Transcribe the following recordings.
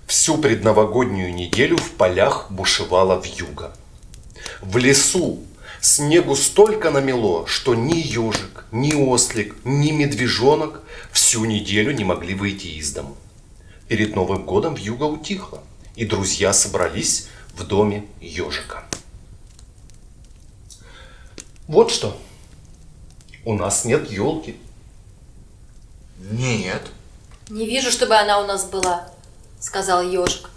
Всю предновогоднюю неделю в полях бушевала вьюга. В лесу снегу столько намело, что ни ежик, ни ослик, ни медвежонок всю неделю не могли выйти из дому. Перед Новым годом вьюга утихла, и друзья собрались в доме ежика. Вот что, у нас нет елки. Нет. Не вижу, чтобы она у нас была, сказал ежик.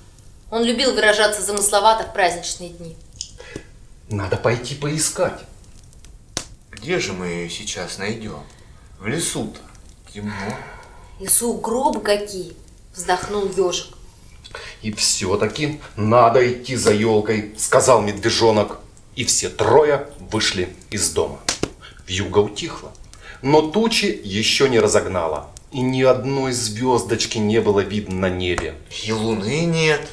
Он любил выражаться замысловато в праздничные дни. Надо пойти поискать. Где же мы ее сейчас найдем? В лесу-то темно. И сугробы какие, вздохнул ежик. И все-таки надо идти за елкой, сказал медвежонок. И все трое вышли из дома. Вьюга утихла, но тучи еще не разогнала. И ни одной звездочки не было видно на небе. И луны нет.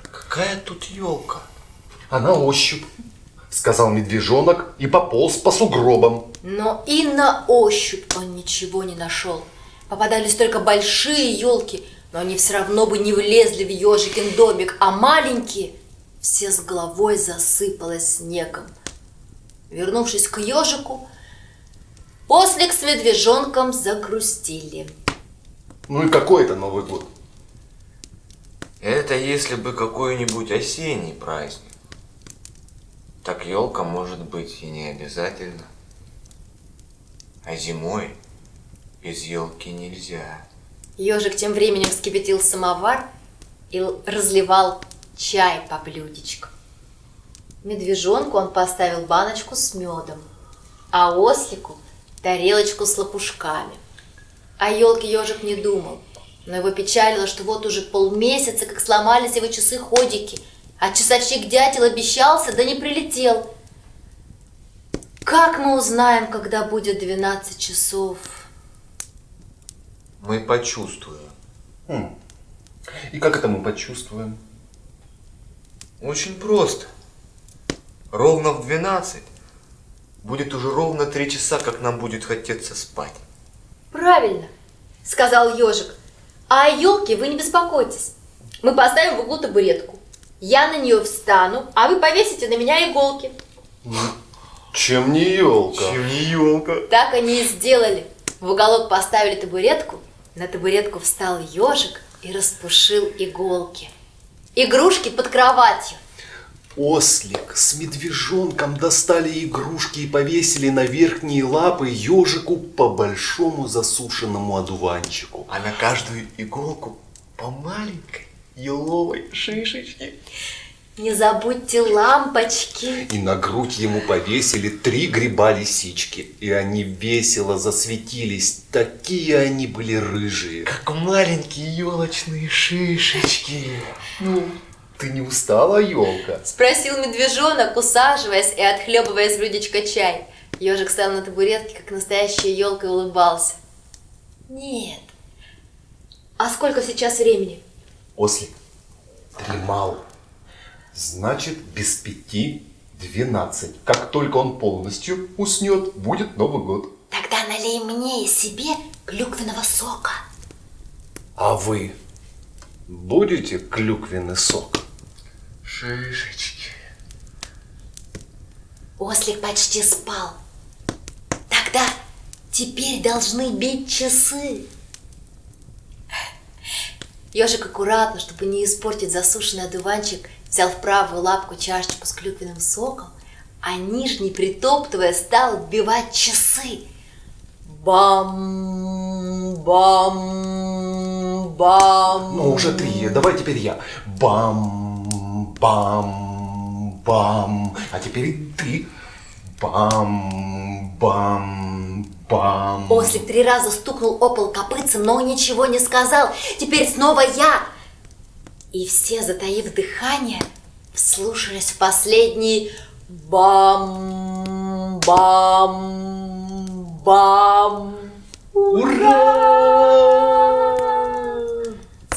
Какая тут елка? А на ощупь, сказал медвежонок и пополз по сугробам. Но и на ощупь он ничего не нашел. Попадались только большие елки, но они все равно бы не влезли в ежикин домик, а маленькие все с головой засыпалось снегом. Вернувшись к ежику, ослик с медвежонком загрустили. Ну и какой это Новый год? Это если бы какой-нибудь осенний праздник. Так елка может быть и не обязательно. А зимой без елки нельзя. Ежик тем временем вскипятил самовар и разливал чай по блюдечку. Медвежонку он поставил баночку с медом, а ослику тарелочку с лопушками. О елке ежик не думал, но его печалило, что вот уже полмесяца, как сломались его часы-ходики, а часовщик дятел обещался, да не прилетел. Как мы узнаем, когда будет 12 часов? Мы почувствуем. И как это мы почувствуем? Очень просто. Ровно в 12 будет уже ровно 3 часа, как нам будет хотеться спать. Правильно, сказал ежик. А о елке вы не беспокойтесь. Мы поставим в углу табуретку. Я на нее встану, а вы повесите на меня иголки. Чем не елка? Чем не елка? Так они и сделали. В уголок поставили табуретку, на табуретку встал ежик и распушил иголки. Игрушки под кроватью. Ослик с медвежонком достали игрушки и повесили на верхние лапы ежику по большому засушенному одуванчику. А на каждую иголку по маленькой еловой шишечке. Не забудьте лампочки. И на грудь ему повесили 3 гриба-лисички. И они весело засветились. Такие они были рыжие. Как маленькие елочные шишечки. Ну, ты не устала, елка? Спросил медвежонок, усаживаясь и отхлебывая из блюдечка чай. Ежик стоял на табуретке, как настоящая елка, и улыбался. Нет. А сколько сейчас времени? Ослик дремал. Значит, без 5:12. Как только он полностью уснет, будет Новый год. Тогда налей мне и себе клюквенного сока. А вы будете клюквенный сок? Шишечки. Ослик почти спал. Тогда теперь должны бить часы. Ежик аккуратно, чтобы не испортить засушенный одуванчик, взял в правую лапку чашечку с клюквенным соком, а нижний, притоптывая, стал вбивать часы. Бам, бам, бам. Ну, уже 3. Давай теперь я. Бам, бам, бам. А теперь и ты. Бам, бам, бам. Ослик 3 раза стукнул о пол копытцем, но ничего не сказал. Теперь снова я. И все, затаив дыхание, вслушались в последний бам, бам, бам. Ура!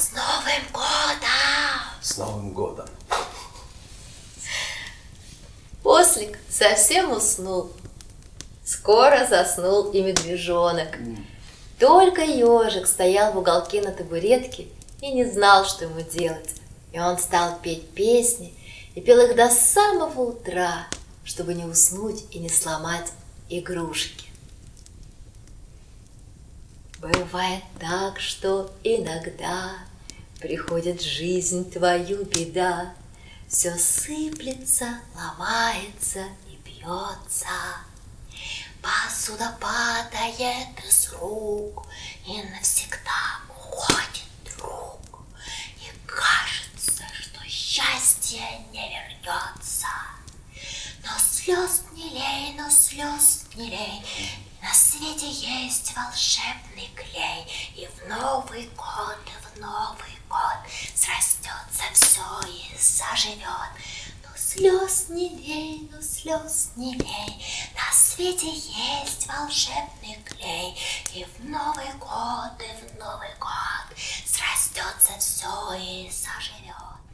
С Новым годом! С Новым годом! Ослик совсем уснул. Скоро заснул и медвежонок. Только ежик стоял в уголке на табуретке и не знал, что ему делать. И он стал петь песни и пел их до самого утра, чтобы не уснуть и не сломать игрушки. Бывает так, что иногда приходит в жизнь твою беда, все сыплется, ломается и бьется. Посуда падает из рук, и навсегда уходит друг. И кажется, что счастье не вернется. Но слез не лей, но слез не лей, на свете есть волшебный клей. И в Новый год срастется все и заживет. Но слез не лей, но слез не лей, на свете есть волшебный клей. И в Новый год срастется все и заживет.